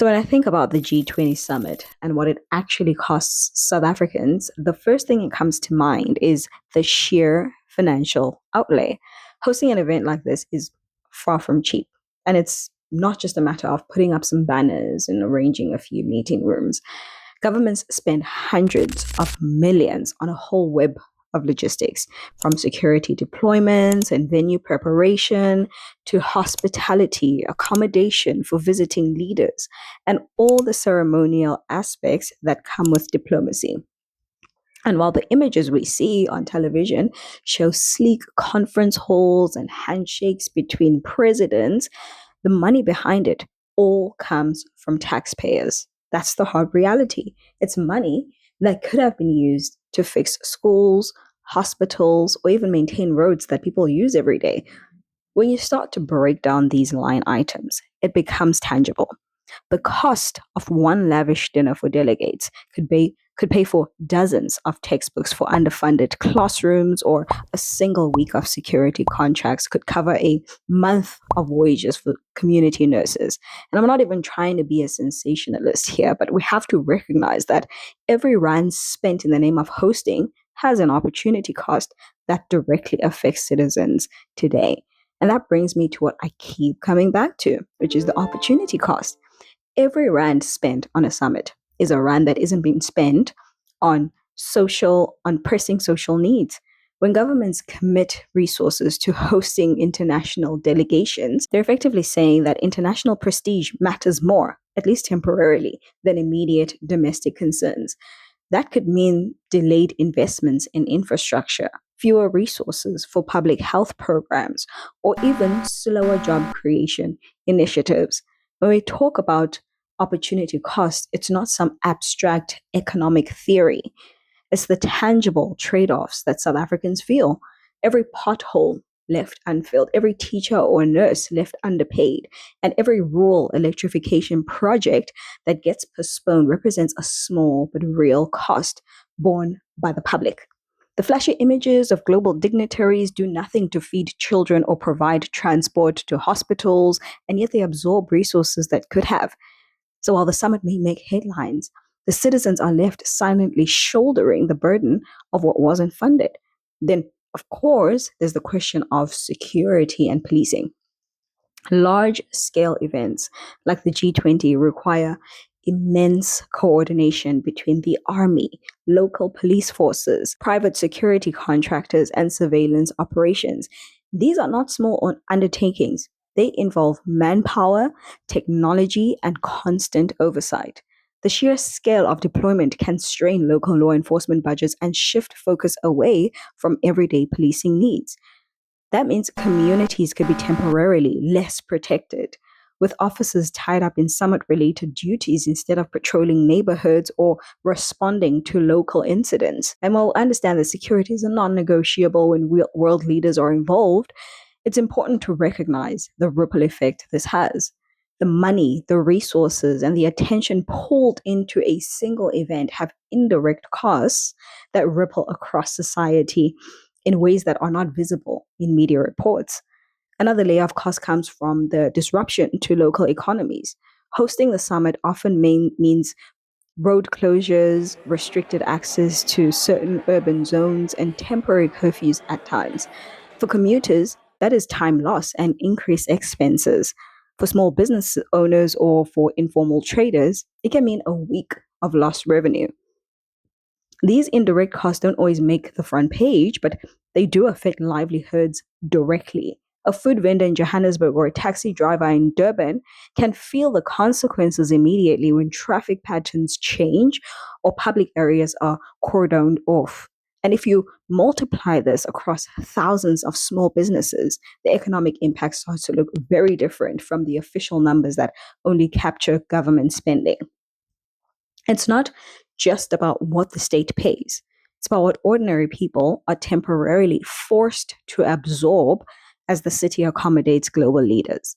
So, when I think about the G20 summit and what it actually costs South Africans, the first thing that comes to mind is the sheer financial outlay. Hosting an event like this is far from cheap. And it's not just a matter of putting up some banners and arranging a few meeting rooms. Governments spend hundreds of millions on a whole web of logistics, from security deployments and venue preparation to hospitality, accommodation for visiting leaders, and all the ceremonial aspects that come with diplomacy. And while the images we see on television show sleek conference halls and handshakes between presidents, the money behind it all comes from taxpayers. That's the hard reality. It's money that could have been used to fix schools, hospitals, or even maintain roads that people use every day. When you start to break down these line items, it becomes tangible. The cost of one lavish dinner for delegates could pay for dozens of textbooks for underfunded classrooms, or a single week of security contracts could cover a month of wages for community nurses. And I'm not even trying to be a sensationalist here, but we have to recognize that every rand spent in the name of hosting has an opportunity cost that directly affects citizens today. And that brings me to what I keep coming back to, which is the opportunity cost. Every rand spent on a summit is a rand that isn't being spent on pressing social needs. When governments commit resources to hosting international delegations, they're effectively saying that international prestige matters more, at least temporarily, than immediate domestic concerns. That could mean delayed investments in infrastructure, fewer resources for public health programs, or even slower job creation initiatives. When we talk about opportunity cost, it's not some abstract economic theory. It's the tangible trade offs that South Africans feel. Every pothole left unfilled, every teacher or nurse left underpaid, and every rural electrification project that gets postponed represents a small but real cost borne by the public. The flashy images of global dignitaries do nothing to feed children or provide transport to hospitals, and yet they absorb resources that could have. So while the summit may make headlines, the citizens are left silently shouldering the burden of what wasn't funded. Then, of course, there's the question of security and policing. Large scale events like the G20 require immense coordination between the army, local police forces, private security contractors, and surveillance operations. These are not small undertakings. They involve manpower, technology, and constant oversight. The sheer scale of deployment can strain local law enforcement budgets and shift focus away from everyday policing needs. That means communities could be temporarily less protected, with officers tied up in summit related duties instead of patrolling neighborhoods or responding to local incidents. And while I understand that security is a non negotiable when world leaders are involved, it's important to recognize the ripple effect this has. The money, the resources, and the attention pulled into a single event have indirect costs that ripple across society in ways that are not visible in media reports. Another layer of cost comes from the disruption to local economies. Hosting the summit often means road closures, restricted access to certain urban zones, and temporary curfews at times. For commuters, that is time loss and increased expenses. For small business owners or for informal traders, it can mean a week of lost revenue. These indirect costs don't always make the front page, but they do affect livelihoods directly. A food vendor in Johannesburg or a taxi driver in Durban can feel the consequences immediately when traffic patterns change or public areas are cordoned off. And if you multiply this across thousands of small businesses, the economic impact starts to look very different from the official numbers that only capture government spending. It's not just about what the state pays. It's about what ordinary people are temporarily forced to absorb as the city accommodates global leaders.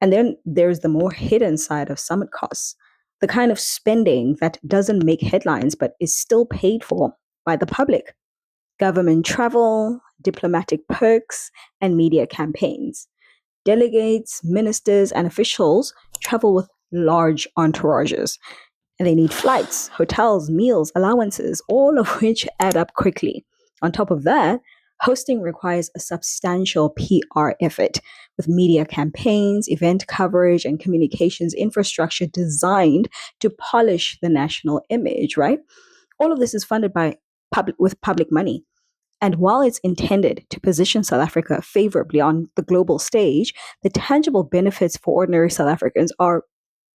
And then there's the more hidden side of summit costs, the kind of spending that doesn't make headlines but is still paid for by the public. Government travel, diplomatic perks, and media campaigns. Delegates, ministers, and officials travel with large entourages. And they need flights, hotels, meals, allowances, all of which add up quickly. On top of that, hosting requires a substantial PR effort with media campaigns, event coverage, and communications infrastructure designed to polish the national image, right? All of this is funded by public money. And while it's intended to position South Africa favorably on the global stage, the tangible benefits for ordinary South Africans are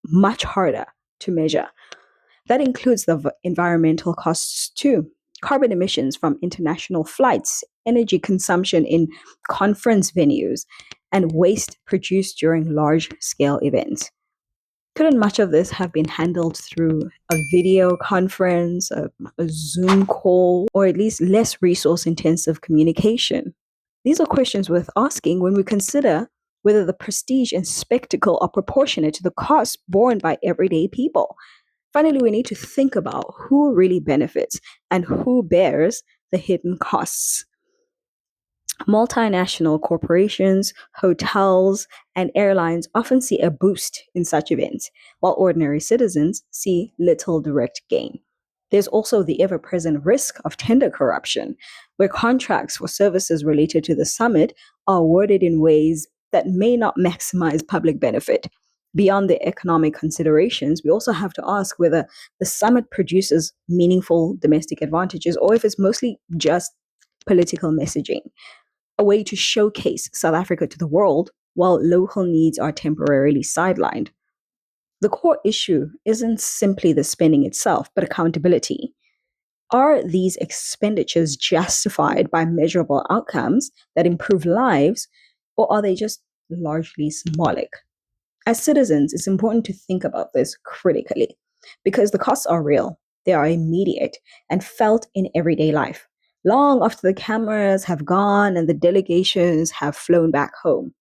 much harder to measure. That includes the environmental costs too. Carbon emissions from international flights, energy consumption in conference venues, and waste produced during large scale events. Couldn't much of this have been handled through a video conference, a Zoom call, or at least less resource intensive communication? These are questions worth asking when we consider whether the prestige and spectacle are proportionate to the costs borne by everyday people. Finally, we need to think about who really benefits and who bears the hidden costs. Multinational corporations, hotels, and airlines often see a boost in such events, while ordinary citizens see little direct gain. There's also the ever present risk of tender corruption, where contracts for services related to the summit are worded in ways that may not maximize public benefit. Beyond the economic considerations, we also have to ask whether the summit produces meaningful domestic advantages or if it's mostly just political messaging, a way to showcase South Africa to the world while local needs are temporarily sidelined. The core issue isn't simply the spending itself, but accountability. Are these expenditures justified by measurable outcomes that improve lives, or are they just largely symbolic? As citizens, it's important to think about this critically because the costs are real, they are immediate and felt in everyday life, long after the cameras have gone and the delegations have flown back home.